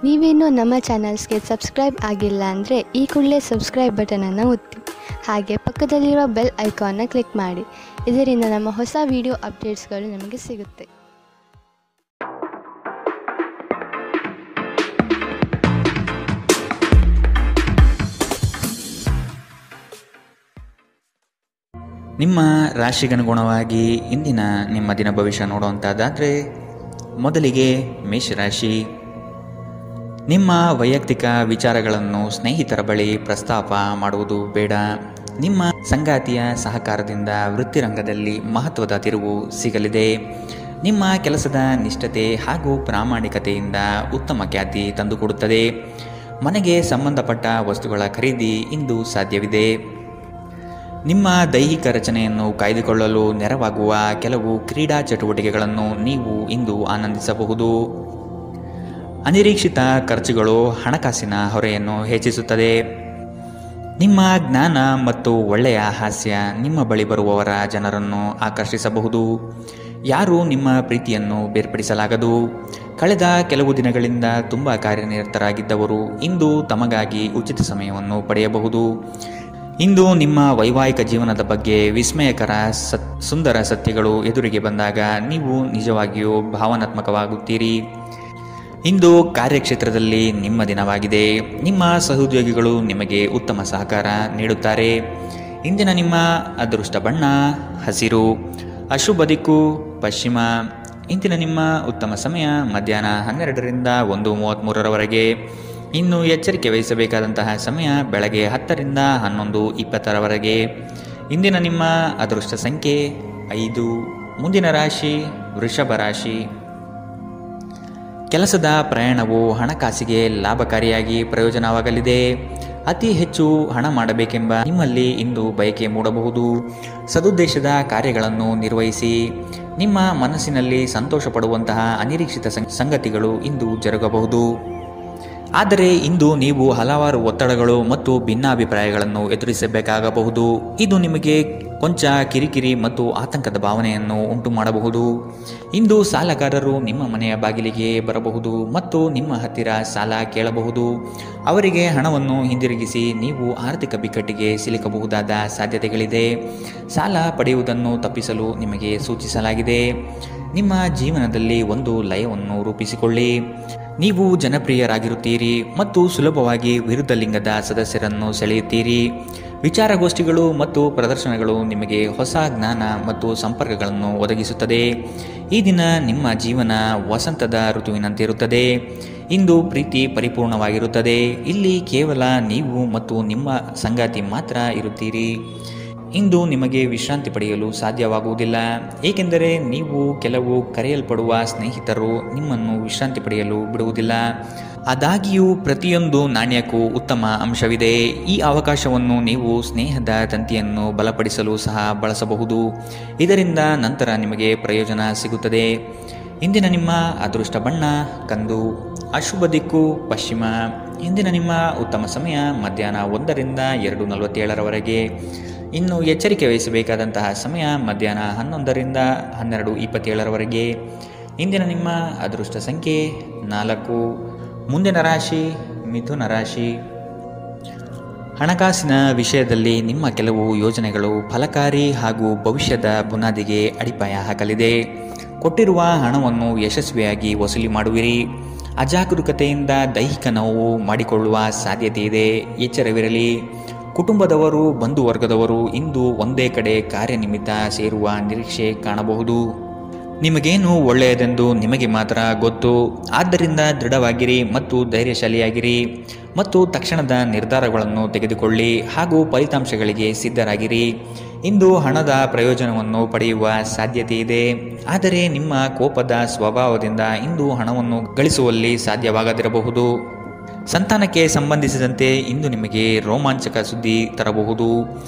ನೀವೇನೂ ನಮ್ಮ ಚಾನಲ್ಸ್ಗೆ ಸಬ್ಸ್ಕ್ರೈಬ್ ಆಗಿಲ್ಲ ಅಂದರೆ ಈ ಕೂಡಲೇ ಸಬ್ಸ್ಕ್ರೈಬ್ ಬಟನನ್ನು ಒತ್ತಿ. ಹಾಗೆ ಪಕ್ಕದಲ್ಲಿರುವ ಬೆಲ್ ಐಕಾನ್ನ ಕ್ಲಿಕ್ ಮಾಡಿ. ಇದರಿಂದ ನಮ್ಮ ಹೊಸ ವಿಡಿಯೋ ಅಪ್ಡೇಟ್ಸ್ಗಳು ನಿಮಗೆ ಸಿಗುತ್ತೆ. ನಿಮ್ಮ ರಾಶಿಗನುಗುಣವಾಗಿ ಇಂದಿನ ನಿಮ್ಮ ದಿನ ಭವಿಷ್ಯ ನೋಡುವಂಥದ್ದಾದರೆ ಮೊದಲಿಗೆ ಮೇಷರಾಶಿ. ನಿಮ್ಮ ವೈಯಕ್ತಿಕ ವಿಚಾರಗಳನ್ನು ಸ್ನೇಹಿತರ ಬಳಿ ಪ್ರಸ್ತಾಪ ಮಾಡುವುದು ಬೇಡ. ನಿಮ್ಮ ಸಂಗಾತಿಯ ಸಹಕಾರದಿಂದ ವೃತ್ತಿರಂಗದಲ್ಲಿ ಮಹತ್ವದ ತಿರುವು ಸಿಗಲಿದೆ. ನಿಮ್ಮ ಕೆಲಸದ ನಿಷ್ಠತೆ ಹಾಗೂ ಪ್ರಾಮಾಣಿಕತೆಯಿಂದ ಉತ್ತಮ ಖ್ಯಾತಿ ತಂದುಕೊಡುತ್ತದೆ. ಮನೆಗೆ ಸಂಬಂಧಪಟ್ಟ ವಸ್ತುಗಳ ಖರೀದಿ ಇಂದು ಸಾಧ್ಯವಿದೆ. ನಿಮ್ಮ ದೈಹಿಕ ರಚನೆಯನ್ನು ಕಾಯ್ದುಕೊಳ್ಳಲು ನೆರವಾಗುವ ಕೆಲವು ಕ್ರೀಡಾ ಚಟುವಟಿಕೆಗಳನ್ನು ನೀವು ಇಂದು ಆನಂದಿಸಬಹುದು. ಅನಿರೀಕ್ಷಿತ ಖರ್ಚುಗಳು ಹಣಕಾಸಿನ ಹೊರೆಯನ್ನು ಹೆಚ್ಚಿಸುತ್ತದೆ. ನಿಮ್ಮ ಜ್ಞಾನ ಮತ್ತು ಒಳ್ಳೆಯ ಹಾಸ್ಯ ನಿಮ್ಮ ಬಳಿ ಬರುವವರ ಜನರನ್ನು ಆಕರ್ಷಿಸಬಹುದು. ಯಾರೂ ನಿಮ್ಮ ಪ್ರೀತಿಯನ್ನು ಬೇರ್ಪಡಿಸಲಾಗದು. ಕಳೆದ ಕೆಲವು ದಿನಗಳಿಂದ ತುಂಬ ಕಾರ್ಯನಿರತರಾಗಿದ್ದವರು ಇಂದು ತಮಗಾಗಿ ಉಚಿತ ಸಮಯವನ್ನು ಪಡೆಯಬಹುದು. ಇಂದು ನಿಮ್ಮ ವೈವಾಹಿಕ ಜೀವನದ ಬಗ್ಗೆ ವಿಸ್ಮಯಕರ ಸುಂದರ ಸತ್ಯಗಳು ಎದುರಿಗೆ ಬಂದಾಗ ನೀವು ನಿಜವಾಗಿಯೂ ಭಾವನಾತ್ಮಕವಾಗುತ್ತೀರಿ. ಇಂದು ಕಾರ್ಯಕ್ಷೇತ್ರದಲ್ಲಿ ನಿಮ್ಮ ದಿನವಾಗಿದೆ. ನಿಮ್ಮ ಸಹೋದ್ಯೋಗಿಗಳು ನಿಮಗೆ ಉತ್ತಮ ಸಹಕಾರ ನೀಡುತ್ತಾರೆ. ಇಂದಿನ ನಿಮ್ಮ ಅದೃಷ್ಟ ಬಣ್ಣ ಹಸಿರು, ಅಶುಭ ದಿಕ್ಕು ಪಶ್ಚಿಮ. ಇಂದಿನ ನಿಮ್ಮ ಉತ್ತಮ ಸಮಯ ಮಧ್ಯಾಹ್ನ 12ರಿಂದ 1:33ರವರೆಗೆ. ಇನ್ನು ಎಚ್ಚರಿಕೆ ವಹಿಸಬೇಕಾದಂತಹ ಸಮಯ ಬೆಳಗ್ಗೆ 10ರಿಂದ 11:20ರವರೆಗೆ. ಇಂದಿನ ನಿಮ್ಮ ಅದೃಷ್ಟ ಸಂಖ್ಯೆ 5. ಮುಂದಿನ ರಾಶಿ ವೃಷಭ ರಾಶಿ. ಕೆಲಸದ ಪ್ರಯಾಣವು ಹಣಕಾಸಿಗೆ ಲಾಭಕಾರಿಯಾಗಿ ಪ್ರಯೋಜನವಾಗಲಿದೆ. ಅತಿ ಹೆಚ್ಚು ಹಣ ಮಾಡಬೇಕೆಂಬ ನಿಮ್ಮಲ್ಲಿ ಇಂದು ಬಯಕೆ ಮೂಡಬಹುದು. ಸದುದ್ದೇಶದ ಕಾರ್ಯಗಳನ್ನು ನಿರ್ವಹಿಸಿ. ನಿಮ್ಮ ಮನಸ್ಸಿನಲ್ಲಿ ಸಂತೋಷ ಪಡುವಂತಹ ಅನಿರೀಕ್ಷಿತ ಸಂಗತಿಗಳು ಇಂದು ಜರುಗಬಹುದು. ಆದರೆ ಇಂದು ನೀವು ಹಲವಾರು ಒತ್ತಡಗಳು ಮತ್ತು ಭಿನ್ನಾಭಿಪ್ರಾಯಗಳನ್ನು ಎದುರಿಸಬೇಕಾಗಬಹುದು. ಇದು ನಿಮಗೆ ಕೊಂಚ ಕಿರಿಕಿರಿ ಮತ್ತು ಆತಂಕದ ಭಾವನೆಯನ್ನು ಉಂಟು ಮಾಡಬಹುದು. ಇಂದು ಸಾಲಗಾರರು ನಿಮ್ಮ ಮನೆಯ ಬಾಗಿಲಿಗೆ ಬರಬಹುದು ಮತ್ತು ನಿಮ್ಮ ಹತ್ತಿರ ಸಾಲ ಕೇಳಬಹುದು. ಅವರಿಗೆ ಹಣವನ್ನು ಹಿಂದಿರುಗಿಸಿ ನೀವು ಆರ್ಥಿಕ ಬಿಕ್ಕಟ್ಟಿಗೆ ಸಿಲುಕಬಹುದಾದ ಸಾಧ್ಯತೆಗಳಿದೆ. ಸಾಲ ಪಡೆಯುವುದನ್ನು ತಪ್ಪಿಸಲು ನಿಮಗೆ ಸೂಚಿಸಲಾಗಿದೆ. ನಿಮ್ಮ ಜೀವನದಲ್ಲಿ ಒಂದು ಲಯವನ್ನು ರೂಪಿಸಿಕೊಳ್ಳಿ. ನೀವು ಜನಪ್ರಿಯರಾಗಿರುತ್ತೀರಿ ಮತ್ತು ಸುಲಭವಾಗಿ ವಿರುದ್ಧ ಲಿಂಗದ ಸದಸ್ಯರನ್ನು ಸೆಳೆಯುತ್ತೀರಿ. ವಿಚಾರಗೋಷ್ಠಿಗಳು ಮತ್ತು ಪ್ರದರ್ಶನಗಳು ನಿಮಗೆ ಹೊಸ ಜ್ಞಾನ ಮತ್ತು ಸಂಪರ್ಕಗಳನ್ನು ಒದಗಿಸುತ್ತದೆ. ಈ ದಿನ ನಿಮ್ಮ ಜೀವನ ವಸಂತದ ಋತುವಿನಂತಿರುತ್ತದೆ. ಇಂದು ಪ್ರೀತಿ ಪರಿಪೂರ್ಣವಾಗಿರುತ್ತದೆ. ಇಲ್ಲಿ ಕೇವಲ ನೀವು ಮತ್ತು ನಿಮ್ಮ ಸಂಗಾತಿ ಮಾತ್ರ ಇರುತ್ತೀರಿ. ಇಂದು ನಿಮಗೆ ವಿಶ್ರಾಂತಿ ಪಡೆಯಲು ಸಾಧ್ಯವಾಗುವುದಿಲ್ಲ, ಏಕೆಂದರೆ ನೀವು ಕೆಲವು ಕರೆಯಲ್ಪಡುವ ಸ್ನೇಹಿತರು ನಿಮ್ಮನ್ನು ವಿಶ್ರಾಂತಿ ಪಡೆಯಲು ಬಿಡುವುದಿಲ್ಲ. ಆದಾಗ್ಯೂ ಪ್ರತಿಯೊಂದು ನಾಣ್ಯಕ್ಕೂ ಉತ್ತಮ ಅಂಶವಿದೆ. ಈ ಅವಕಾಶವನ್ನು ನೀವು ಸ್ನೇಹದ ತಂತಿಯನ್ನು ಬಲಪಡಿಸಲು ಸಹ ಬಳಸಬಹುದು. ಇದರಿಂದ ನಂತರ ನಿಮಗೆ ಪ್ರಯೋಜನ ಸಿಗುತ್ತದೆ. ಇಂದಿನ ನಿಮ್ಮ ಅದೃಷ್ಟ ಬಣ್ಣ ಕಂದು, ಅಶುಭ ದಿಕ್ಕು ಪಶ್ಚಿಮ. ಇಂದಿನ ನಿಮ್ಮ ಉತ್ತಮ ಸಮಯ ಮಧ್ಯಾಹ್ನ 1ರಿಂದ 2:47ರವರೆಗೆ. ಇನ್ನು ಎಚ್ಚರಿಕೆ ವಹಿಸಬೇಕಾದಂತಹ ಸಮಯ ಮಧ್ಯಾಹ್ನ 11ರಿಂದ 12:27ರವರೆಗೆ. ಇಂದಿನ ನಿಮ್ಮ ಅದೃಷ್ಟ ಸಂಖ್ಯೆ 4. ಮುಂದಿನ ರಾಶಿ ಮಿಥುನ ರಾಶಿ. ಹಣಕಾಸಿನ ವಿಷಯದಲ್ಲಿ ನಿಮ್ಮ ಕೆಲವು ಯೋಜನೆಗಳು ಫಲಕಾರಿ ಹಾಗೂ ಭವಿಷ್ಯದ ಬುನಾದಿಗೆ ಅಡಿಪಾಯ ಹಾಕಲಿದೆ. ಕೊಟ್ಟಿರುವ ಹಣವನ್ನು ಯಶಸ್ವಿಯಾಗಿ ವಸೂಲಿ ಮಾಡುವಿರಿ. ಅಜಾಗರೂಕತೆಯಿಂದ ದೈಹಿಕ ನೋವು ಮಾಡಿಕೊಳ್ಳುವ ಸಾಧ್ಯತೆ ಇದೆ. ಎಚ್ಚರವಿರಲಿ. ಕುಟುಂಬದವರು ಬಂಧು ವರ್ಗದವರು ಇಂದು ಒಂದೇ ಕಡೆ ಕಾರ್ಯನಿಮಿತ್ತ ಸೇರುವ ನಿರೀಕ್ಷೆ ಕಾಣಬಹುದು. ನಿಮಗೇನು ಒಳ್ಳೆಯದೆಂದು ನಿಮಗೆ ಮಾತ್ರ ಗೊತ್ತು. ಆದ್ದರಿಂದ ದೃಢವಾಗಿರಿ ಮತ್ತು ಧೈರ್ಯಶಾಲಿಯಾಗಿರಿ ಮತ್ತು ತಕ್ಷಣದ ನಿರ್ಧಾರಗಳನ್ನು ತೆಗೆದುಕೊಳ್ಳಿ ಹಾಗೂ ಫಲಿತಾಂಶಗಳಿಗೆ ಸಿದ್ಧರಾಗಿರಿ. ಇಂದು ಹಣದ ಪ್ರಯೋಜನವನ್ನು ಪಡೆಯುವ ಸಾಧ್ಯತೆ ಇದೆ. ಆದರೆ ನಿಮ್ಮ ಕೋಪದ ಸ್ವಭಾವದಿಂದ ಇಂದು ಹಣವನ್ನು ಗಳಿಸುವಲ್ಲಿ ಸಾಧ್ಯವಾಗದಿರಬಹುದು. ಸಂತಾನಕ್ಕೆ ಸಂಬಂಧಿಸಿದಂತೆ ಇಂದು ನಿಮಗೆ ರೋಮಾಂಚಕ ಸುದ್ದಿ ತರಬಹುದು.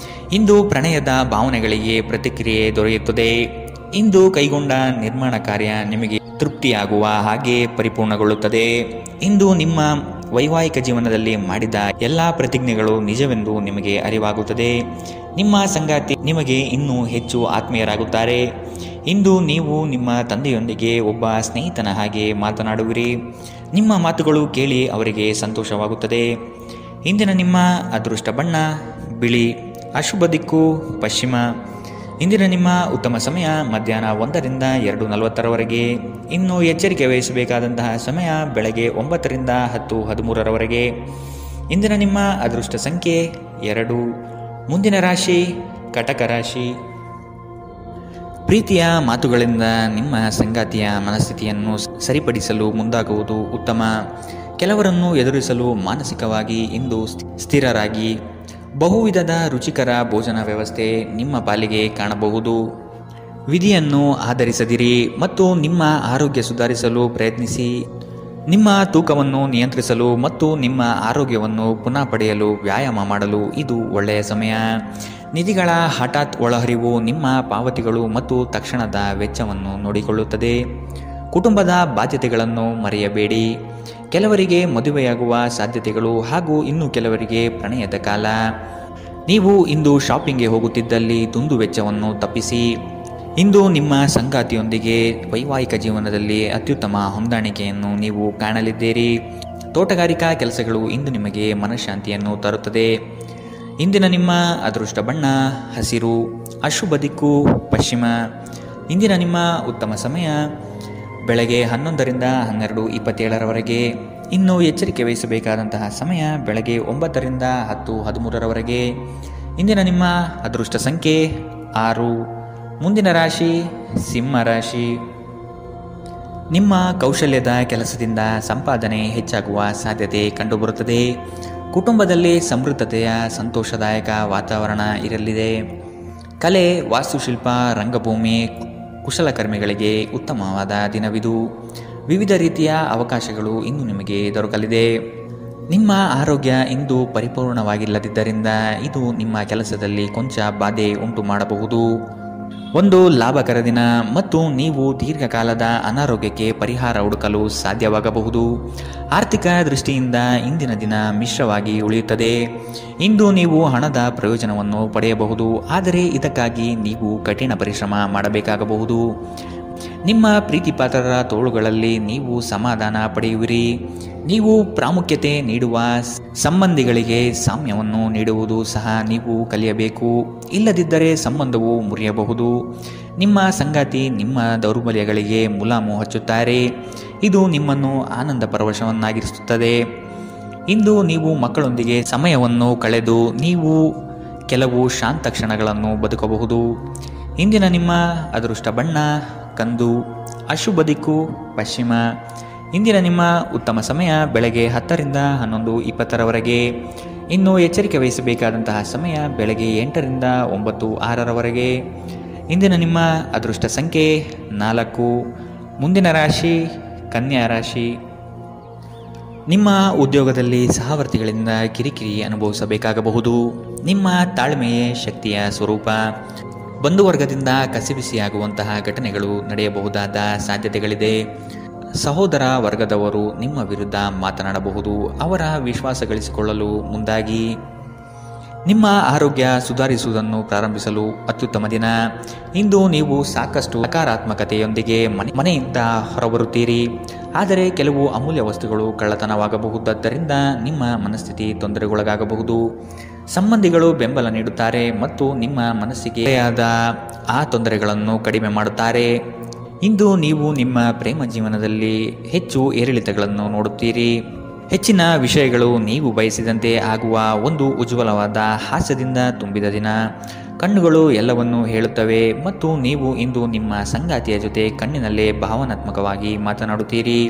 ಇಂದು ಪ್ರಣಯದ ಭಾವನೆಗಳಿಗೆ ಪ್ರತಿಕ್ರಿಯೆ ದೊರೆಯುತ್ತದೆ. ಇಂದು ಕೈಗೊಂಡ ನಿರ್ಮಾಣ ಕಾರ್ಯ ನಿಮಗೆ ತೃಪ್ತಿಯಾಗುವ ಹಾಗೆ ಪರಿಪೂರ್ಣಗೊಳ್ಳುತ್ತದೆ. ಇಂದು ನಿಮ್ಮ ವೈವಾಹಿಕ ಜೀವನದಲ್ಲಿ ಮಾಡಿದ ಎಲ್ಲ ಪ್ರತಿಜ್ಞೆಗಳು ನಿಜವೆಂದು ನಿಮಗೆ ಅರಿವಾಗುತ್ತದೆ. ನಿಮ್ಮ ಸಂಗಾತಿ ನಿಮಗೆ ಇನ್ನೂ ಹೆಚ್ಚು ಆತ್ಮೀಯರಾಗುತ್ತಾರೆ. ಇಂದು ನೀವು ನಿಮ್ಮ ತಂದೆಯೊಂದಿಗೆ ಒಬ್ಬ ಸ್ನೇಹಿತನ ಹಾಗೆ ಮಾತನಾಡುವಿರಿ. ನಿಮ್ಮ ಮಾತುಗಳು ಕೇಳಿ ಅವರಿಗೆ ಸಂತೋಷವಾಗುತ್ತದೆ. ಇಂದಿನ ನಿಮ್ಮ ಅದೃಷ್ಟ ಬಣ್ಣ ಬಿಳಿ, ಅಶುಭ ದಿಕ್ಕು ಪಶ್ಚಿಮ. ಇಂದಿನ ನಿಮ್ಮ ಉತ್ತಮ ಸಮಯ ಮಧ್ಯಾಹ್ನ 1ರಿಂದ 2:40ರವರೆಗೆ. ಇನ್ನು ಎಚ್ಚರಿಕೆ ವಹಿಸಬೇಕಾದಂತಹ ಸಮಯ ಬೆಳಗ್ಗೆ 9ರಿಂದ 10:13ರವರೆಗೆ. ಇಂದಿನ ನಿಮ್ಮ ಅದೃಷ್ಟ ಸಂಖ್ಯೆ 2. ಮುಂದಿನ ರಾಶಿ ಕಟಕ ರಾಶಿ. ಪ್ರೀತಿಯ ಮಾತುಗಳಿಂದ ನಿಮ್ಮ ಸಂಗಾತಿಯ ಮನಸ್ಥಿತಿಯನ್ನು ಸರಿಪಡಿಸಲು ಮುಂದಾಗುವುದು ಉತ್ತಮ. ಕೆಲವರನ್ನು ಎದುರಿಸಲು ಮಾನಸಿಕವಾಗಿ ಇಂದು ಸ್ಥಿರರಾಗಿ. ಬಹುವಿಧದ ರುಚಿಕರ ಭೋಜನ ವ್ಯವಸ್ಥೆ ನಿಮ್ಮ ಪಾಲಿಗೆ ಕಾಣಬಹುದು. ವಿಧಿಯನ್ನು ಆಧರಿಸದಿರಿ ಮತ್ತು ನಿಮ್ಮ ಆರೋಗ್ಯ ಸುಧಾರಿಸಲು ಪ್ರಯತ್ನಿಸಿ. ನಿಮ್ಮ ತೂಕವನ್ನು ನಿಯಂತ್ರಿಸಲು ಮತ್ತು ನಿಮ್ಮ ಆರೋಗ್ಯವನ್ನು ಪುನಃ ಪಡೆಯಲು ವ್ಯಾಯಾಮ ಮಾಡಲು ಇದು ಒಳ್ಳೆಯ ಸಮಯ. ನಿಧಿಗಳ ಹಠಾತ್ ಒಳಹರಿವು ನಿಮ್ಮ ಪಾವತಿಗಳು ಮತ್ತು ತಕ್ಷಣದ ವೆಚ್ಚವನ್ನು ನೋಡಿಕೊಳ್ಳುತ್ತದೆ. ಕುಟುಂಬದ ಬಾಧ್ಯತೆಗಳನ್ನು ಮರೆಯಬೇಡಿ. ಕೆಲವರಿಗೆ ಮದುವೆಯಾಗುವ ಸಾಧ್ಯತೆಗಳು ಹಾಗೂ ಇನ್ನು ಕೆಲವರಿಗೆ ಪ್ರಣಯದ ಕಾಲ. ನೀವು ಇಂದು ಶಾಪಿಂಗ್ಗೆ ಹೋಗುತ್ತಿದ್ದಲ್ಲಿ ದುಂದು ವೆಚ್ಚವನ್ನು ತಪ್ಪಿಸಿ. ಇಂದು ನಿಮ್ಮ ಸಂಗಾತಿಯೊಂದಿಗೆ ವೈವಾಹಿಕ ಜೀವನದಲ್ಲಿ ಅತ್ಯುತ್ತಮ ಹೊಂದಾಣಿಕೆಯನ್ನು ನೀವು ಕಾಣಲಿದ್ದೀರಿ. ತೋಟಗಾರಿಕಾ ಕೆಲಸಗಳು ಇಂದು ನಿಮಗೆ ಮನಃಶಾಂತಿಯನ್ನು ತರುತ್ತದೆ. ಇಂದಿನ ನಿಮ್ಮ ಅದೃಷ್ಟ ಬಣ್ಣ ಹಸಿರು, ಅಶುಭ ದಿಕ್ಕು ಪಶ್ಚಿಮ. ಇಂದಿನ ನಿಮ್ಮ ಉತ್ತಮ ಸಮಯ ಬೆಳಗ್ಗೆ 11ರಿಂದ 12:27ರವರೆಗೆ. ಇನ್ನು ಎಚ್ಚರಿಕೆ ವಹಿಸಬೇಕಾದಂತಹ ಸಮಯ ಬೆಳಗ್ಗೆ 9ರಿಂದ 10:13ರವರೆಗೆ. ಇಂದಿನ ನಿಮ್ಮ ಅದೃಷ್ಟ ಸಂಖ್ಯೆ 6. ಮುಂದಿನ ರಾಶಿ ಸಿಂಹ ರಾಶಿ. ನಿಮ್ಮ ಕೌಶಲ್ಯದ ಕೆಲಸದಿಂದ ಸಂಪಾದನೆ ಹೆಚ್ಚಾಗುವ ಸಾಧ್ಯತೆ ಕಂಡುಬರುತ್ತದೆ. ಕುಟುಂಬದಲ್ಲಿ ಸಮೃದ್ಧತೆಯ ಸಂತೋಷದಾಯಕ ವಾತಾವರಣ ಇರಲಿದೆ. ಕಲೆ, ವಾಸ್ತುಶಿಲ್ಪ, ರಂಗಭೂಮಿ, ಕುಶಲಕರ್ಮಿಗಳಿಗೆ ಉತ್ತಮವಾದ ದಿನವಿದು. ವಿವಿಧ ರೀತಿಯ ಅವಕಾಶಗಳು ಇಂದು ನಿಮಗೆ ದೊರಕಲಿದೆ. ನಿಮ್ಮ ಆರೋಗ್ಯ ಇಂದು ಪರಿಪೂರ್ಣವಾಗಿಲ್ಲದಿದ್ದರಿಂದ ಇದು ನಿಮ್ಮ ಕೆಲಸದಲ್ಲಿ ಕೊಂಚ ಬಾಧೆ ಉಂಟು ಮಾಡಬಹುದು. ಒಂದು ಲಾಭಕರ ದಿನ ಮತ್ತು ನೀವು ದೀರ್ಘಕಾಲದ ಅನಾರೋಗ್ಯಕ್ಕೆ ಪರಿಹಾರ ಹುಡುಕಲು ಸಾಧ್ಯವಾಗಬಹುದು. ಆರ್ಥಿಕ ದೃಷ್ಟಿಯಿಂದ ಇಂದಿನ ದಿನ ಮಿಶ್ರವಾಗಿ ಉಳಿಯುತ್ತದೆ. ಇಂದು ನೀವು ಹಣದ ಪ್ರಯೋಜನವನ್ನು ಪಡೆಯಬಹುದು, ಆದರೆ ಇದಕ್ಕಾಗಿ ನೀವು ಕಠಿಣ ಪರಿಶ್ರಮ ಮಾಡಬೇಕಾಗಬಹುದು. ನಿಮ್ಮ ಪ್ರೀತಿಪಾತ್ರರ ತೋಳುಗಳಲ್ಲಿ ನೀವು ಸಮಾಧಾನ ಪಡೆಯುವಿರಿ. ನೀವು ಪ್ರಾಮುಖ್ಯತೆ ನೀಡುವ ಸಂಬಂಧಿಗಳಿಗೆ ಸಾಮ್ಯವನ್ನು ನೀಡುವುದು ಸಹ ನೀವು ಕಲಿಯಬೇಕು. ಇಲ್ಲದಿದ್ದರೆ ಸಂಬಂಧವು ಮುರಿಯಬಹುದು. ನಿಮ್ಮ ಸಂಗಾತಿ ನಿಮ್ಮ ದೌರ್ಬಲ್ಯಗಳಿಗೆ ಮುಲಾಮು ಹಚ್ಚುತ್ತಾರೆ. ಇದು ನಿಮ್ಮನ್ನು ಆನಂದ ಪರವಶವನ್ನಾಗಿರಿಸುತ್ತದೆ. ಇಂದು ನೀವು ಮಕ್ಕಳೊಂದಿಗೆ ಸಮಯವನ್ನು ಕಳೆದು ನೀವು ಕೆಲವು ಶಾಂತ ಕ್ಷಣಗಳನ್ನು ಬದುಕಬಹುದು. ಇಂದಿನ ನಿಮ್ಮ ಅದೃಷ್ಟ ಬಣ್ಣ ಕಂದು, ಅಶುಭ ದಿಕ್ಕು ಪಶ್ಚಿಮ. ಇಂದಿನ ನಿಮ್ಮ ಉತ್ತಮ ಸಮಯ ಬೆಳಗ್ಗೆ 10ರಿಂದ 11:20ರವರೆಗೆ. ಇನ್ನು ಎಚ್ಚರಿಕೆ ವಹಿಸಬೇಕಾದಂತಹ ಸಮಯ ಬೆಳಗ್ಗೆ 8ರಿಂದ 9:06ರವರೆಗೆ. ಇಂದಿನ ನಿಮ್ಮ ಅದೃಷ್ಟ ಸಂಖ್ಯೆ 4. ಮುಂದಿನ ರಾಶಿ ಕನ್ಯಾ ರಾಶಿ. ನಿಮ್ಮ ಉದ್ಯೋಗದಲ್ಲಿ ಸಹವರ್ತಿಗಳಿಂದ ಕಿರಿಕಿರಿ ಅನುಭವಿಸಬೇಕಾಗಬಹುದು. ನಿಮ್ಮ ತಾಳ್ಮೆಯೇ ಶಕ್ತಿಯ ಸ್ವರೂಪ. ಬಂಧುವರ್ಗದಿಂದ ಕಸಿಬಿಸಿಯಾಗುವಂತಹ ಘಟನೆಗಳು ನಡೆಯಬಹುದಾದ ಸಾಧ್ಯತೆಗಳಿದೆ. ಸಹೋದರ ವರ್ಗದವರು ನಿಮ್ಮ ವಿರುದ್ಧ ಮಾತನಾಡಬಹುದು. ಅವರ ವಿಶ್ವಾಸ ಗಳಿಸಿಕೊಳ್ಳಲು ಮುಂದಾಗಿ. ನಿಮ್ಮ ಆರೋಗ್ಯ ಸುಧಾರಿಸುವುದನ್ನು ಪ್ರಾರಂಭಿಸಲು ಅತ್ಯುತ್ತಮ ದಿನ. ಇಂದು ನೀವು ಸಾಕಷ್ಟು ಸಕಾರಾತ್ಮಕತೆಯೊಂದಿಗೆ ಮನೆಯಿಂದ ಹೊರಬರುತ್ತೀರಿ. ಆದರೆ ಕೆಲವು ಅಮೂಲ್ಯ ವಸ್ತುಗಳು ಕಳ್ಳತನವಾಗಬಹುದಾದ್ದರಿಂದ ನಿಮ್ಮ ಮನಸ್ಥಿತಿ ತೊಂದರೆಗೊಳಗಾಗಬಹುದು. ಸಂಬಂಧಿಗಳು ಬೆಂಬಲ ನೀಡುತ್ತಾರೆ ಮತ್ತು ನಿಮ್ಮ ಮನಸ್ಸಿಗೆ ಆದ ಆ ತೊಂದರೆಗಳನ್ನು ಕಡಿಮೆ ಮಾಡುತ್ತಾರೆ. ಇಂದು ನೀವು ನಿಮ್ಮ ಪ್ರೇಮ ಜೀವನದಲ್ಲಿ ಹೆಚ್ಚು ಏರಿಳಿತಗಳನ್ನು ನೋಡುತ್ತೀರಿ. ಹೆಚ್ಚಿನ ವಿಷಯಗಳು ನೀವು ಬಯಸಿದಂತೆ ಆಗುವ ಒಂದು ಉಜ್ವಲವಾದ ಹಾಸ್ಯದಿಂದ ತುಂಬಿದ ದಿನ. ಕಣ್ಣುಗಳು ಎಲ್ಲವನ್ನೂ ಹೇಳುತ್ತವೆ ಮತ್ತು ನೀವು ಇಂದು ನಿಮ್ಮ ಸಂಗಾತಿಯ ಜೊತೆ ಕಣ್ಣಿನಲ್ಲೇ ಭಾವನಾತ್ಮಕವಾಗಿ ಮಾತನಾಡುತ್ತೀರಿ.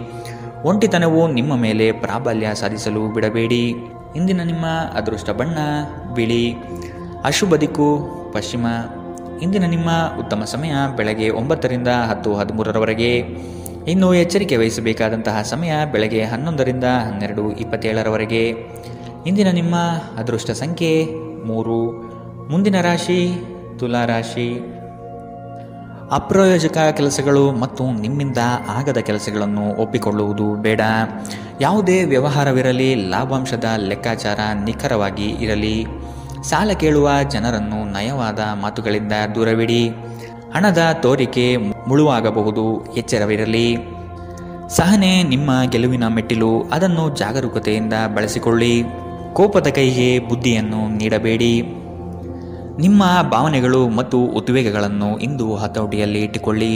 ಒಂಟಿತನವು ನಿಮ್ಮ ಮೇಲೆ ಪ್ರಾಬಲ್ಯ ಸಾಧಿಸಲು ಬಿಡಬೇಡಿ. ಇಂದಿನ ನಿಮ್ಮ ಅದೃಷ್ಟ ಬಣ್ಣ ಬಿಳಿ, ಅಶುಭ ದಿಕ್ಕು ಪಶ್ಚಿಮ. ಇಂದಿನ ನಿಮ್ಮ ಉತ್ತಮ ಸಮಯ ಬೆಳಗ್ಗೆ 9ರಿಂದ 10:13ರವರೆಗೆ. ಇನ್ನು ಎಚ್ಚರಿಕೆ ವಹಿಸಬೇಕಾದಂತಹ ಸಮಯ ಬೆಳಗ್ಗೆ 11ರಿಂದ 12:27ರವರೆಗೆ. ಇಂದಿನ ನಿಮ್ಮ ಅದೃಷ್ಟ ಸಂಖ್ಯೆ 3. ಮುಂದಿನ ರಾಶಿ ತುಲಾ ರಾಶಿ. ಅಪ್ರಯೋಜಕ ಕೆಲಸಗಳು ಮತ್ತು ನಿಮ್ಮಿಂದ ಆಗದ ಕೆಲಸಗಳನ್ನು ಒಪ್ಪಿಕೊಳ್ಳುವುದು ಬೇಡ. ಯಾವುದೇ ವ್ಯವಹಾರವಿರಲಿ, ಲಾಭಾಂಶದ ಲೆಕ್ಕಾಚಾರ ನಿಖರವಾಗಿ ಇರಲಿ. ಸಾಲ ಕೇಳುವ ಜನರನ್ನು ನಯವಾದ ಮಾತುಗಳಿಂದ ದೂರವಿಡಿ. ಹಣದ ತೋರಿಕೆ ಮುಳುವಾಗಬಹುದು, ಎಚ್ಚರವಿರಲಿ. ಸಹನೆ ನಿಮ್ಮ ಗೆಲುವಿನ ಮೆಟ್ಟಿಲು, ಅದನ್ನು ಜಾಗರೂಕತೆಯಿಂದ ಬಳಸಿಕೊಳ್ಳಿ. ಕೋಪದ ಕೈಗೆ ಬುದ್ಧಿಯನ್ನು ನೀಡಬೇಡಿ. ನಿಮ್ಮ ಭಾವನೆಗಳು ಮತ್ತು ಉದ್ವೇಗಗಳನ್ನು ಇಂದು ಹತೋಟಿಯಲ್ಲಿ ಇಟ್ಟುಕೊಳ್ಳಿ.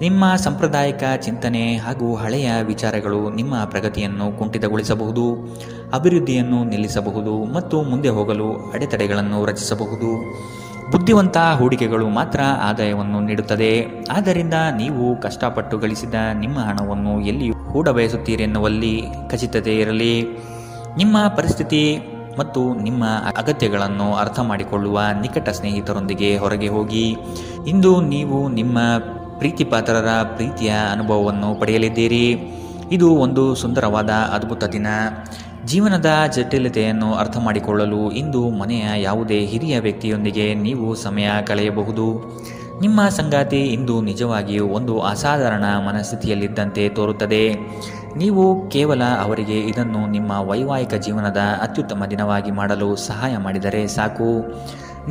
ನಿಮ್ಮ ಸಾಂಪ್ರದಾಯಿಕ ಚಿಂತನೆ ಹಾಗೂ ಹಳೆಯ ವಿಚಾರಗಳು ನಿಮ್ಮ ಪ್ರಗತಿಯನ್ನು ಕುಂಠಿತಗೊಳಿಸಬಹುದು, ಅಭಿವೃದ್ಧಿಯನ್ನು ನಿಲ್ಲಿಸಬಹುದು ಮತ್ತು ಮುಂದೆ ಹೋಗಲು ಅಡೆತಡೆಗಳನ್ನು ರಚಿಸಬಹುದು. ಬುದ್ಧಿವಂತ ಹೂಡಿಕೆಗಳು ಮಾತ್ರ ಆದಾಯವನ್ನು ನೀಡುತ್ತದೆ. ಆದ್ದರಿಂದ ನೀವು ಕಷ್ಟಪಟ್ಟು ಗಳಿಸಿದ ನಿಮ್ಮ ಹಣವನ್ನು ಎಲ್ಲಿ ಹೂಡಬಯಸುತ್ತೀರಿ ಎನ್ನುವಲ್ಲಿ ಖಚಿತತೆ ಇರಲಿ. ನಿಮ್ಮ ಪರಿಸ್ಥಿತಿ ಮತ್ತು ನಿಮ್ಮ ಅಗತ್ಯಗಳನ್ನು ಅರ್ಥ ಮಾಡಿಕೊಳ್ಳುವ ನಿಕಟ ಸ್ನೇಹಿತರೊಂದಿಗೆ ಹೊರಗೆ ಹೋಗಿ. ಇಂದು ನೀವು ನಿಮ್ಮ ಪ್ರೀತಿಪಾತ್ರರ ಪ್ರೀತಿಯ ಅನುಭವವನ್ನು ಪಡೆಯಲಿದ್ದೀರಿ. ಇದು ಒಂದು ಸುಂದರವಾದ ಅದ್ಭುತ ದಿನ. ಜೀವನದ ಜಟಿಲತೆಯನ್ನು ಅರ್ಥ ಮಾಡಿಕೊಳ್ಳಲು ಇಂದು ಮನೆಯ ಯಾವುದೇ ಹಿರಿಯ ವ್ಯಕ್ತಿಯೊಂದಿಗೆ ನೀವು ಸಮಯ ಕಳೆಯಬಹುದು. ನಿಮ್ಮ ಸಂಗಾತಿ ಇಂದು ನಿಜವಾಗಿಯೂ ಒಂದು ಅಸಾಧಾರಣ ಮನಸ್ಥಿತಿಯಲ್ಲಿದ್ದಂತೆ ತೋರುತ್ತದೆ. ನೀವು ಕೇವಲ ಅವರಿಗೆ ಇದನ್ನು ನಿಮ್ಮ ವೈವಾಹಿಕ ಜೀವನದ ಅತ್ಯುತ್ತಮ ದಿನವಾಗಿ ಮಾಡಲು ಸಹಾಯ ಮಾಡಿದರೆ ಸಾಕು.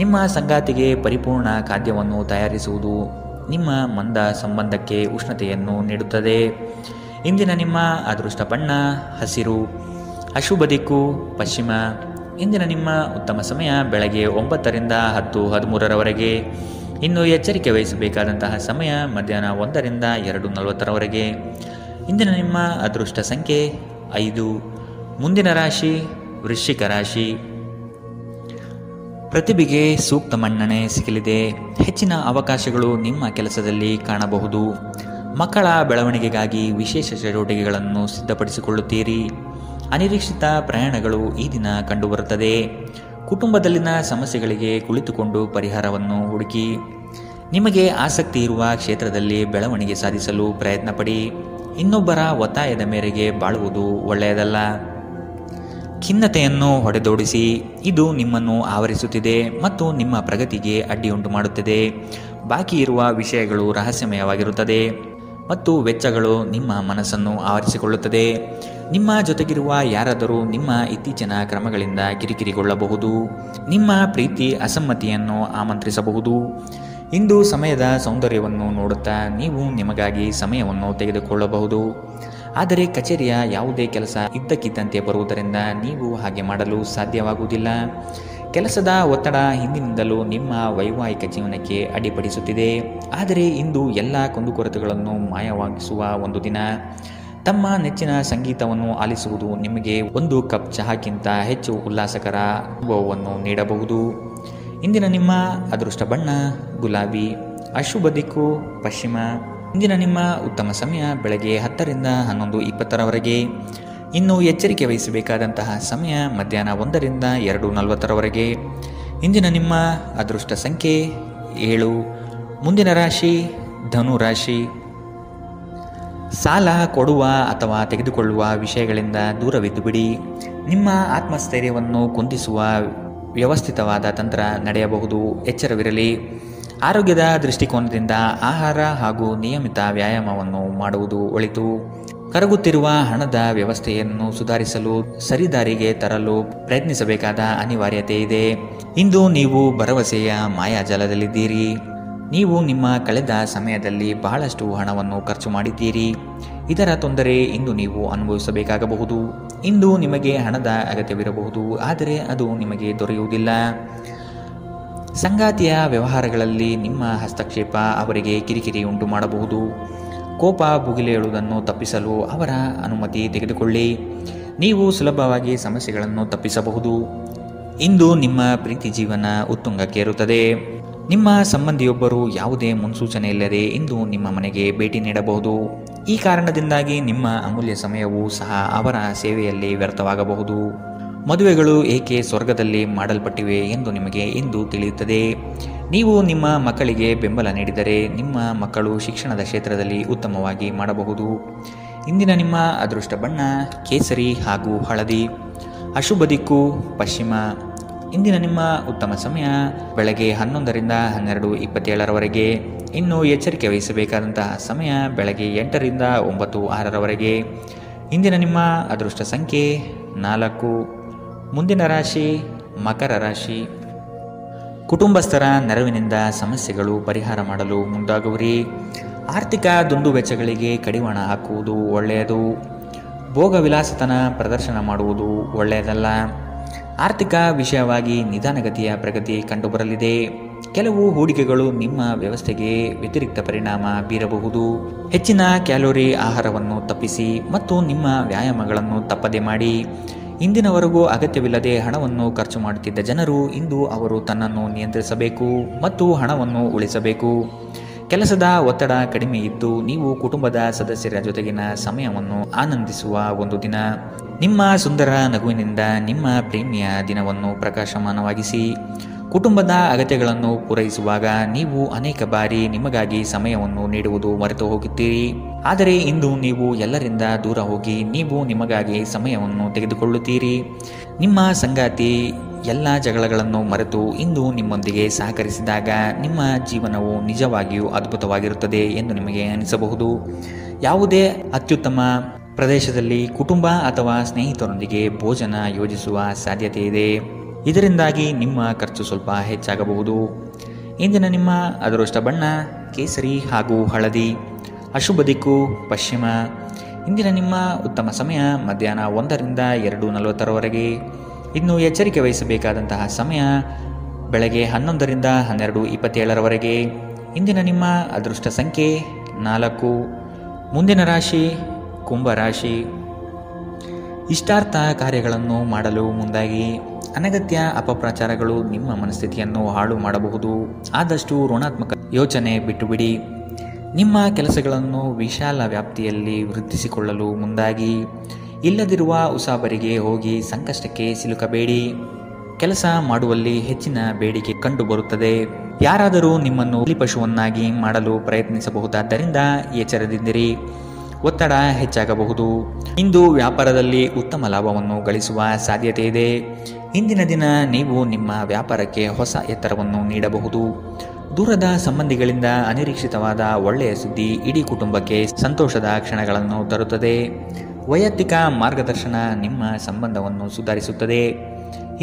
ನಿಮ್ಮ ಸಂಗಾತಿಗೆ ಪರಿಪೂರ್ಣ ಖಾದ್ಯವನ್ನು ತಯಾರಿಸುವುದು ನಿಮ್ಮ ಮಂದ ಸಂಬಂಧಕ್ಕೆ ಉಷ್ಣತೆಯನ್ನು ನೀಡುತ್ತದೆ. ಇಂದಿನ ನಿಮ್ಮ ಅದೃಷ್ಟ ಬಣ್ಣ ಹಸಿರು, ಅಶುಭ ದಿಕ್ಕು ಪಶ್ಚಿಮ. ಇಂದಿನ ನಿಮ್ಮ ಉತ್ತಮ ಸಮಯ ಬೆಳಗ್ಗೆ 9ರಿಂದ 10:13ರವರೆಗೆ. ಇನ್ನು ಎಚ್ಚರಿಕೆ ವಹಿಸಬೇಕಾದಂತಹ ಸಮಯ ಮಧ್ಯಾಹ್ನ 1ರಿಂದ 2:40ರವರೆಗೆ. ಇಂದಿನ ನಿಮ್ಮ ಅದೃಷ್ಟ ಸಂಖ್ಯೆ 5. ಮುಂದಿನ ರಾಶಿ ವೃಶ್ಚಿಕ ರಾಶಿ. ಪ್ರತಿಭೆಗೆ ಸೂಕ್ತ ಮನ್ನಣೆ ಸಿಗಲಿದೆ. ಹೆಚ್ಚಿನ ಅವಕಾಶಗಳು ನಿಮ್ಮ ಕೆಲಸದಲ್ಲಿ ಕಾಣಬಹುದು. ಮಕ್ಕಳ ಬೆಳವಣಿಗೆಗಾಗಿ ವಿಶೇಷ ಚಟುವಟಿಕೆಗಳನ್ನು ಸಿದ್ಧಪಡಿಸಿಕೊಳ್ಳುತ್ತೀರಿ. ಅನಿರೀಕ್ಷಿತ ಪ್ರಯಾಣಗಳು ಈ ದಿನ ಕಂಡುಬರುತ್ತದೆ. ಕುಟುಂಬದಲ್ಲಿನ ಸಮಸ್ಯೆಗಳಿಗೆ ಕುಳಿತುಕೊಂಡು ಪರಿಹಾರವನ್ನು ಹುಡುಕಿ. ನಿಮಗೆ ಆಸಕ್ತಿ ಇರುವ ಕ್ಷೇತ್ರದಲ್ಲಿ ಬೆಳವಣಿಗೆ ಸಾಧಿಸಲು ಪ್ರಯತ್ನಪಡಿ. ಇನ್ನೊಬ್ಬರ ಒತ್ತಾಯದ ಮೇರೆಗೆ ಬಾಳುವುದು ಒಳ್ಳೆಯದಲ್ಲ. ಖಿನ್ನತೆಯನ್ನು ಹೊಡೆದೋಡಿಸಿ. ಇದು ನಿಮ್ಮನ್ನು ಆವರಿಸುತ್ತಿದೆ ಮತ್ತು ನಿಮ್ಮ ಪ್ರಗತಿಗೆ ಅಡ್ಡಿಯುಂಟು ಮಾಡುತ್ತದೆ. ಬಾಕಿ ಇರುವ ವಿಷಯಗಳು ರಹಸ್ಯಮಯವಾಗಿರುತ್ತದೆ ಮತ್ತು ವೆಚ್ಚಗಳು ನಿಮ್ಮ ಮನಸ್ಸನ್ನು ಆವರಿಸಿಕೊಳ್ಳುತ್ತದೆ. ನಿಮ್ಮ ಜೊತೆಗಿರುವ ಯಾರಾದರೂ ನಿಮ್ಮ ಇತ್ತೀಚಿನ ಕ್ರಮಗಳಿಂದ ಕಿರಿಕಿರಿಗೊಳ್ಳಬಹುದು. ನಿಮ್ಮ ಪ್ರೀತಿ ಅಸಮ್ಮತಿಯನ್ನು ಆಮಂತ್ರಿಸಬಹುದು. ಇಂದು ಸಮಯದ ಸೌಂದರ್ಯವನ್ನು ನೋಡುತ್ತಾ ನೀವು ನಿಮಗಾಗಿ ಸಮಯವನ್ನು ತೆಗೆದುಕೊಳ್ಳಬಹುದು. ಆದರೆ ಕಚೇರಿಯ ಯಾವುದೇ ಕೆಲಸ ಇದ್ದಕ್ಕಿದ್ದಂತೆ ಬರುವುದರಿಂದ ನೀವು ಹಾಗೆ ಮಾಡಲು ಸಾಧ್ಯವಾಗುವುದಿಲ್ಲ. ಕೆಲಸದ ಒತ್ತಡ ಹಿಂದಿನಿಂದಲೂ ನಿಮ್ಮ ವೈವಾಹಿಕ ಜೀವನಕ್ಕೆ ಅಡ್ಡಿಪಡಿಸುತ್ತಿದೆ. ಆದರೆ ಇಂದು ಎಲ್ಲ ಕುಂದುಕೊರತೆಗಳನ್ನು ಮಾಯವಾಗಿಸುವ ಒಂದು ದಿನ. ತಮ್ಮ ನೆಚ್ಚಿನ ಸಂಗೀತವನ್ನು ಆಲಿಸುವುದು ನಿಮಗೆ ಒಂದು ಕಪ್ ಚಹಾಕ್ಕಿಂತ ಹೆಚ್ಚು ಉಲ್ಲಾಸಕರ ಅನುಭವವನ್ನು ನೀಡಬಹುದು. ಇಂದಿನ ನಿಮ್ಮ ಅದೃಷ್ಟ ಬಣ್ಣ ಗುಲಾಬಿ, ಅಶುಭ ದಿಕ್ಕು ಪಶ್ಚಿಮ. ಇಂದಿನ ನಿಮ್ಮ ಉತ್ತಮ ಸಮಯ ಬೆಳಗ್ಗೆ 10ರಿಂದ 11:20ರವರೆಗೆ. ಇನ್ನು ಎಚ್ಚರಿಕೆ ವಹಿಸಬೇಕಾದಂತಹ ಸಮಯ ಮಧ್ಯಾಹ್ನ 1ರಿಂದ 2:40ರವರೆಗೆ. ಇಂದಿನ ನಿಮ್ಮ ಅದೃಷ್ಟ ಸಂಖ್ಯೆ 7. ಮುಂದಿನ ರಾಶಿ ಧನು ರಾಶಿ. ಸಾಲ ಕೊಡುವ ಅಥವಾ ತೆಗೆದುಕೊಳ್ಳುವ ವಿಷಯಗಳಿಂದ ದೂರವಿದ್ದು ಬಿಡಿ. ನಿಮ್ಮ ಆತ್ಮಸ್ಥೈರ್ಯವನ್ನು ಕುಂದಿಸುವ ವ್ಯವಸ್ಥಿತವಾದ ತಂತ್ರ ನಡೆಯಬಹುದು. ಎಚ್ಚರವಿರಲಿ. ಆರೋಗ್ಯದ ದೃಷ್ಟಿಕೋನದಿಂದ ಆಹಾರ ಹಾಗೂ ನಿಯಮಿತ ವ್ಯಾಯಾಮವನ್ನು ಮಾಡುವುದು ಒಳಿತು. ಕರಗುತ್ತಿರುವ ಹಣದ ವ್ಯವಸ್ಥೆಯನ್ನು ಸುಧಾರಿಸಲು ಸರಿದಾರಿಗೆ ತರಲು ಪ್ರಯತ್ನಿಸಬೇಕಾದ ಅನಿವಾರ್ಯತೆ ಇದೆ. ಇಂದು ನೀವು ಭರವಸೆಯ ಮಾಯಾಜಾಲದಲ್ಲಿದ್ದೀರಿ. ನೀವು ನಿಮ್ಮ ಕಳೆದ ಸಮಯದಲ್ಲಿ ಬಹಳಷ್ಟು ಹಣವನ್ನು ಖರ್ಚು ಮಾಡಿದ್ದೀರಿ. ಇದರ ತೊಂದರೆ ಇಂದು ನೀವು ಅನುಭವಿಸಬೇಕಾಗಬಹುದು. ಇಂದು ನಿಮಗೆ ಹಣದ ಅಗತ್ಯವಿರಬಹುದು, ಆದರೆ ಅದು ನಿಮಗೆ ದೊರೆಯುವುದಿಲ್ಲ. ಸಂಗಾತಿಯ ವ್ಯವಹಾರಗಳಲ್ಲಿ ನಿಮ್ಮ ಹಸ್ತಕ್ಷೇಪ ಅವರಿಗೆ ಕಿರಿಕಿರಿ ಉಂಟು ಮಾಡಬಹುದು. ಕೋಪ ಭುಗಿಲೇಳುವುದನ್ನು ತಪ್ಪಿಸಲು ಅವರ ಅನುಮತಿ ತೆಗೆದುಕೊಳ್ಳಿ. ನೀವು ಸುಲಭವಾಗಿ ಸಮಸ್ಯೆಗಳನ್ನು ತಪ್ಪಿಸಬಹುದು. ಇಂದು ನಿಮ್ಮ ಪ್ರೀತಿ ಜೀವನ ಉತ್ತುಂಗಕ್ಕೇರುತ್ತದೆ. ನಿಮ್ಮ ಸಂಬಂಧಿಯೊಬ್ಬರು ಯಾವುದೇ ಮುನ್ಸೂಚನೆ ಇಲ್ಲದೆ ಇಂದು ನಿಮ್ಮ ಮನೆಗೆ ಭೇಟಿ ನೀಡಬಹುದು. ಈ ಕಾರಣದಿಂದಾಗಿ ನಿಮ್ಮ ಅಮೂಲ್ಯ ಸಮಯವೂ ಸಹ ಅವರ ಸೇವೆಯಲ್ಲಿ ವ್ಯರ್ಥವಾಗಬಹುದು. ಮದುವೆಗಳು ಏಕೆ ಸ್ವರ್ಗದಲ್ಲಿ ಮಾಡಲ್ಪಟ್ಟಿವೆ ಎಂದು ನಿಮಗೆ ಇಂದು ತಿಳಿಯುತ್ತದೆ. ನೀವು ನಿಮ್ಮ ಮಕ್ಕಳಿಗೆ ಬೆಂಬಲ ನೀಡಿದರೆ ನಿಮ್ಮ ಮಕ್ಕಳು ಶಿಕ್ಷಣದ ಕ್ಷೇತ್ರದಲ್ಲಿ ಉತ್ತಮವಾಗಿ ಮಾಡಬಹುದು. ಇಂದಿನ ನಿಮ್ಮ ಅದೃಷ್ಟ ಬಣ್ಣ ಕೇಸರಿ ಹಾಗೂ ಹಳದಿ, ಅಶುಭ ದಿಕ್ಕು ಪಶ್ಚಿಮ. ಇಂದಿನ ನಿಮ್ಮ ಉತ್ತಮ ಸಮಯ ಬೆಳಗ್ಗೆ 11ರಿಂದ 12:27ರವರೆಗೆ. ಇನ್ನು ಎಚ್ಚರಿಕೆ ವಹಿಸಬೇಕಾದಂತಹ ಸಮಯ ಬೆಳಗ್ಗೆ 8ರಿಂದ 9:06ರವರೆಗೆ. ಇಂದಿನ ನಿಮ್ಮ ಅದೃಷ್ಟ ಸಂಖ್ಯೆ 4. ಮುಂದಿನ ರಾಶಿ ಮಕರ ರಾಶಿ. ಕುಟುಂಬಸ್ಥರ ನೆರವಿನಿಂದ ಸಮಸ್ಯೆಗಳು ಪರಿಹಾರ ಮಾಡಲು ಮುಂದಾಗುವಿರಿ. ಆರ್ಥಿಕ ದುಂದುವೆಚ್ಚಗಳಿಗೆ ಕಡಿವಾಣ ಹಾಕುವುದು ಒಳ್ಳೆಯದು. ಭೋಗ ವಿಲಾಸತನ ಪ್ರದರ್ಶನ ಮಾಡುವುದು ಒಳ್ಳೆಯದಲ್ಲ. ಆರ್ಥಿಕ ವಿಷಯವಾಗಿ ನಿಧಾನಗತಿಯ ಪ್ರಗತಿ ಕಂಡುಬರಲಿದೆ. ಕೆಲವು ಹೂಡಿಕೆಗಳು ನಿಮ್ಮ ವ್ಯವಸ್ಥೆಗೆ ವ್ಯತಿರಿಕ್ತ ಪರಿಣಾಮ ಬೀರಬಹುದು. ಹೆಚ್ಚಿನ ಕ್ಯಾಲೋರಿ ಆಹಾರವನ್ನು ತಪ್ಪಿಸಿ ಮತ್ತು ನಿಮ್ಮ ವ್ಯಾಯಾಮಗಳನ್ನು ತಪ್ಪದೆ ಮಾಡಿ. ಇಂದಿನವರೆಗೂ ಅಗತ್ಯವಿಲ್ಲದೆ ಹಣವನ್ನು ಖರ್ಚು ಮಾಡುತ್ತಿದ್ದ ಜನರು ಇಂದು ಅವರು ತನ್ನನ್ನು ನಿಯಂತ್ರಿಸಬೇಕು ಮತ್ತು ಹಣವನ್ನು ಉಳಿಸಬೇಕು. ಕೆಲಸದ ಒತ್ತಡ ಕಡಿಮೆ ಇದ್ದು ನೀವು ಕುಟುಂಬದ ಸದಸ್ಯರ ಜೊತೆಗಿನ ಸಮಯವನ್ನು ಆನಂದಿಸುವ ಒಂದು ದಿನ. ನಿಮ್ಮ ಸುಂದರ ನಗುವಿನಿಂದ ನಿಮ್ಮ ಪ್ರೇಮಿಯ ದಿನವನ್ನು ಪ್ರಕಾಶಮಾನವಾಗಿಸಿ. ಕುಟುಂಬದ ಅಗತ್ಯಗಳನ್ನು ಪೂರೈಸುವಾಗ ನೀವು ಅನೇಕ ಬಾರಿ ನಿಮಗಾಗಿ ಸಮಯವನ್ನು ನೀಡುವುದು ಮರೆತು ಹೋಗುತ್ತೀರಿ. ಆದರೆ ಇಂದು ನೀವು ಎಲ್ಲರಿಂದ ದೂರ ಹೋಗಿ ನೀವು ನಿಮಗಾಗಿ ಸಮಯವನ್ನು ತೆಗೆದುಕೊಳ್ಳುತ್ತೀರಿ. ನಿಮ್ಮ ಸಂಗಾತಿ ಎಲ್ಲ ಜಗಳಗಳನ್ನು ಮರೆತು ಇಂದು ನಿಮ್ಮೊಂದಿಗೆ ಸಹಕರಿಸಿದಾಗ ನಿಮ್ಮ ಜೀವನವು ನಿಜವಾಗಿಯೂ ಅದ್ಭುತವಾಗಿರುತ್ತದೆ ಎಂದು ನಿಮಗೆ ಅನಿಸಬಹುದು. ಯಾವುದೇ ಅತ್ಯುತ್ತಮ ಪ್ರದೇಶದಲ್ಲಿ ಕುಟುಂಬ ಅಥವಾ ಸ್ನೇಹಿತರೊಂದಿಗೆ ಭೋಜನ ಯೋಜಿಸುವ ಸಾಧ್ಯತೆ ಇದೆ. ಇದರಿಂದಾಗಿ ನಿಮ್ಮ ಖರ್ಚು ಸ್ವಲ್ಪ ಹೆಚ್ಚಾಗಬಹುದು. ಇಂದಿನ ನಿಮ್ಮ ಅದೃಷ್ಟ ಬಣ್ಣ ಕೇಸರಿ ಹಾಗೂ ಹಳದಿ. ಅಶುಭ ದಿಕ್ಕು ಪಶ್ಚಿಮ. ಇಂದಿನ ನಿಮ್ಮ ಉತ್ತಮ ಸಮಯ ಮಧ್ಯಾಹ್ನ 1 ರಿಂದ 2:40 ಇನ್ನು ಎಚ್ಚರಿಕೆ ವಹಿಸಬೇಕಾದಂತಹ ಸಮಯ ಬೆಳಗ್ಗೆ 11 ರಿಂದ 12:27 ಇಂದಿನ ನಿಮ್ಮ ಅದೃಷ್ಟ ಸಂಖ್ಯೆ 4. ಮುಂದಿನ ರಾಶಿ ಕುಂಭರಾಶಿ. ಇಷ್ಟಾರ್ಥ ಕಾರ್ಯಗಳನ್ನು ಮಾಡಲು ಮುಂದಾಗಿ. ಅನಗತ್ಯ ಅಪಪ್ರಚಾರಗಳು ನಿಮ್ಮ ಮನಸ್ಥಿತಿಯನ್ನು ಹಾಳು ಮಾಡಬಹುದು. ಆದಷ್ಟು ಋಣಾತ್ಮಕ ಯೋಚನೆ ಬಿಟ್ಟುಬಿಡಿ. ನಿಮ್ಮ ಕೆಲಸಗಳನ್ನು ವಿಶಾಲ ವ್ಯಾಪ್ತಿಯಲ್ಲಿ ವೃದ್ಧಿಸಿಕೊಳ್ಳಲು ಮುಂದಾಗಿ. ಇಲ್ಲದಿರುವ ಉಸಾಬರಿಗೆ ಹೋಗಿ ಸಂಕಷ್ಟಕ್ಕೆ ಸಿಲುಕಬೇಡಿ. ಕೆಲಸ ಮಾಡುವಲ್ಲಿ ಹೆಚ್ಚಿನ ಬೇಡಿಕೆ ಕಂಡುಬರುತ್ತದೆ. ಯಾರಾದರೂ ನಿಮ್ಮನ್ನು ಬಲಿಪಶುವನ್ನಾಗಿ ಮಾಡಲು ಪ್ರಯತ್ನಿಸಬಹುದಾದ್ದರಿಂದ ಎಚ್ಚರದಿಂದಿರಿ. ಒತ್ತಡ ಹೆಚ್ಚಾಗಬಹುದು. ಇಂದು ವ್ಯಾಪಾರದಲ್ಲಿ ಉತ್ತಮ ಲಾಭವನ್ನು ಗಳಿಸುವ ಸಾಧ್ಯತೆ ಇದೆ. ಇಂದಿನ ದಿನ ನೀವು ನಿಮ್ಮ ವ್ಯಾಪಾರಕ್ಕೆ ಹೊಸ ಎತ್ತರವನ್ನು ನೀಡಬಹುದು. ದೂರದ ಸಂಬಂಧಿಗಳಿಂದ ಅನಿರೀಕ್ಷಿತವಾದ ಒಳ್ಳೆಯ ಸುದ್ದಿ ಇಡೀ ಕುಟುಂಬಕ್ಕೆ ಸಂತೋಷದ ಕ್ಷಣಗಳನ್ನು ತರುತ್ತದೆ. ವೈಯಕ್ತಿಕ ಮಾರ್ಗದರ್ಶನ ನಿಮ್ಮ ಸಂಬಂಧವನ್ನು ಸುಧಾರಿಸುತ್ತದೆ.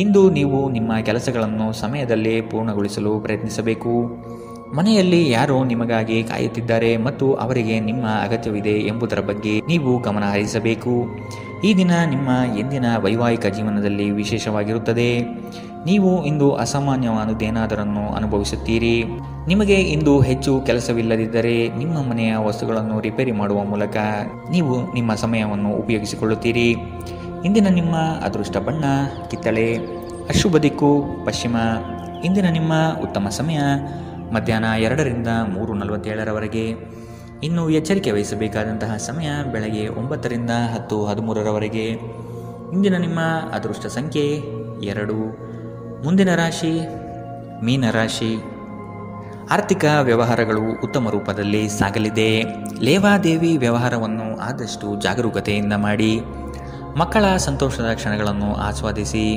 ಇಂದು ನೀವು ನಿಮ್ಮ ಕೆಲಸಗಳನ್ನು ಸಮಯದಲ್ಲೇ ಪೂರ್ಣಗೊಳಿಸಲು ಪ್ರಯತ್ನಿಸಬೇಕು. ಮನೆಯಲ್ಲಿ ಯಾರೋ ನಿಮಗಾಗಿ ಕಾಯುತ್ತಿದ್ದಾರೆ ಮತ್ತು ಅವರಿಗೆ ನಿಮ್ಮ ಅಗತ್ಯವಿದೆ ಎಂಬುದರ ಬಗ್ಗೆ ನೀವು ಗಮನ ಹರಿಸಬೇಕು. ಈ ದಿನ ನಿಮ್ಮ ಎಂದಿನ ವೈವಾಹಿಕ ಜೀವನದಲ್ಲಿ ವಿಶೇಷವಾಗಿರುತ್ತದೆ. ನೀವು ಇಂದು ಅಸಾಮಾನ್ಯವಾದುದೇನಾದರನ್ನು ಅನುಭವಿಸುತ್ತೀರಿ. ನಿಮಗೆ ಇಂದು ಹೆಚ್ಚು ಕೆಲಸವಿಲ್ಲದಿದ್ದರೆ ನಿಮ್ಮ ಮನೆಯ ವಸ್ತುಗಳನ್ನು ರಿಪೇರಿ ಮಾಡುವ ಮೂಲಕ ನೀವು ನಿಮ್ಮ ಸಮಯವನ್ನು ಉಪಯೋಗಿಸಿಕೊಳ್ಳುತ್ತೀರಿ. ಇಂದಿನ ನಿಮ್ಮ ಅದೃಷ್ಟ ಬಣ್ಣ ಕಿತ್ತಳೆ. ಅಶುಭ ದಿಕ್ಕು ಪಶ್ಚಿಮ. ಇಂದಿನ ನಿಮ್ಮ ಉತ್ತಮ ಸಮಯ ಮಧ್ಯಾಹ್ನ 2 ರಿಂದ 3:47 ಇನ್ನು ಎಚ್ಚರಿಕೆ ವಹಿಸಬೇಕಾದಂತಹ ಸಮಯ ಬೆಳಗ್ಗೆ 9 ರಿಂದ 10:13 ಇಂದಿನ ನಿಮ್ಮ ಅದೃಷ್ಟ ಸಂಖ್ಯೆ 2. ಮುಂದಿನ ರಾಶಿ ಮೀನರಾಶಿ. ಆರ್ಥಿಕ ವ್ಯವಹಾರಗಳು ಉತ್ತಮ ರೂಪದಲ್ಲಿ ಸಾಗಲಿದೆ. ಲೇವಾದೇವಿ ವ್ಯವಹಾರವನ್ನು ಆದಷ್ಟು ಜಾಗರೂಕತೆಯಿಂದ ಮಾಡಿ. ಮಕ್ಕಳ ಸಂತೋಷದ ಕ್ಷಣಗಳನ್ನು ಆಸ್ವಾದಿಸಿ.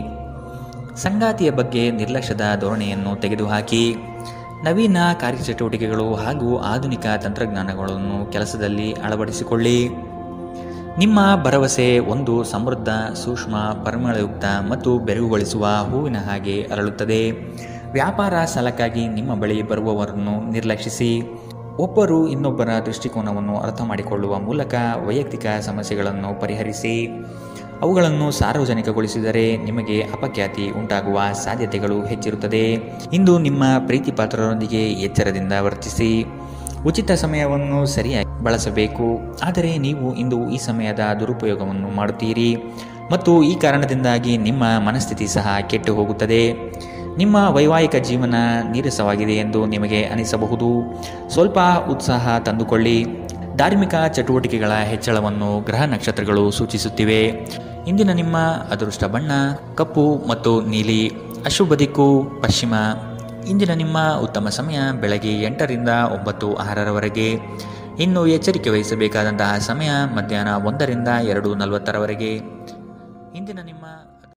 ಸಂಗಾತಿಯ ಬಗ್ಗೆ ನಿರ್ಲಕ್ಷ್ಯದ ಧೋರಣೆಯನ್ನು ತೆಗೆದುಹಾಕಿ. ನವೀನ ಕಾರ್ಯಚಟುವಟಿಕೆಗಳು ಹಾಗೂ ಆಧುನಿಕ ತಂತ್ರಜ್ಞಾನಗಳನ್ನು ಕೆಲಸದಲ್ಲಿ ಅಳವಡಿಸಿಕೊಳ್ಳಿ. ನಿಮ್ಮ ಭರವಸೆ ಒಂದು ಸಮೃದ್ಧ, ಸೂಕ್ಷ್ಮ, ಪರಿಮಳಯುಕ್ತ ಮತ್ತು ಬೆರಗುಗೊಳಿಸುವ ಹೂವಿನ ಹಾಗೆ ಅರಳುತ್ತದೆ. ವ್ಯಾಪಾರ ಸಾಲಕ್ಕಾಗಿ ನಿಮ್ಮ ಬಳಿ ಬರುವವರನ್ನು ನಿರ್ಲಕ್ಷಿಸಿ. ಒಬ್ಬರು ಇನ್ನೊಬ್ಬರ ದೃಷ್ಟಿಕೋನವನ್ನು ಅರ್ಥ ಮಾಡಿಕೊಳ್ಳುವ ಮೂಲಕ ವೈಯಕ್ತಿಕ ಸಮಸ್ಯೆಗಳನ್ನು ಪರಿಹರಿಸಿ. ಅವುಗಳನ್ನು ಸಾರ್ವಜನಿಕಗೊಳಿಸಿದರೆ ನಿಮಗೆ ಅಪಖ್ಯಾತಿ ಉಂಟಾಗುವ ಸಾಧ್ಯತೆಗಳು ಹೆಚ್ಚಿರುತ್ತದೆ. ಇಂದು ನಿಮ್ಮ ಪ್ರೀತಿ ಪಾತ್ರರೊಂದಿಗೆ ಎಚ್ಚರದಿಂದ ವರ್ತಿಸಿ. ಉಚಿತ ಸಮಯವನ್ನು ಸರಿಯಾಗಿ ಬಳಸಬೇಕು. ಆದರೆ ನೀವು ಇಂದು ಈ ಸಮಯದ ದುರುಪಯೋಗವನ್ನು ಮಾಡುತ್ತೀರಿ ಮತ್ತು ಈ ಕಾರಣದಿಂದಾಗಿ ನಿಮ್ಮ ಮನಸ್ಥಿತಿ ಸಹ ಕೆಟ್ಟು ಹೋಗುತ್ತದೆ. ನಿಮ್ಮ ವೈವಾಹಿಕ ಜೀವನ ನೀರಸವಾಗಿದೆ ಎಂದು ನಿಮಗೆ ಅನಿಸಬಹುದು. ಸ್ವಲ್ಪ ಉತ್ಸಾಹ ತಂದುಕೊಳ್ಳಿ. ಧಾರ್ಮಿಕ ಚಟುವಟಿಕೆಗಳ ಹೆಚ್ಚಳವನ್ನು ಗ್ರಹ ನಕ್ಷತ್ರಗಳು ಸೂಚಿಸುತ್ತಿವೆ. ಇಂದಿನ ನಿಮ್ಮ ಅದೃಷ್ಟ ಬಣ್ಣ ಕಪ್ಪು ಮತ್ತು ನೀಲಿ. ಅಶುಭ ದಿಕ್ಕು ಪಶ್ಚಿಮ. ಇಂದಿನ ನಿಮ್ಮ ಉತ್ತಮ ಸಮಯ ಬೆಳಗ್ಗೆ 8 ರಿಂದ 9:06 ಇನ್ನು ಎಚ್ಚರಿಕೆ ವಹಿಸಬೇಕಾದಂತಹ ಸಮಯ ಮಧ್ಯಾಹ್ನ 1 ರಿಂದ 2:40 ಇಂದಿನ ನಿಮ್ಮ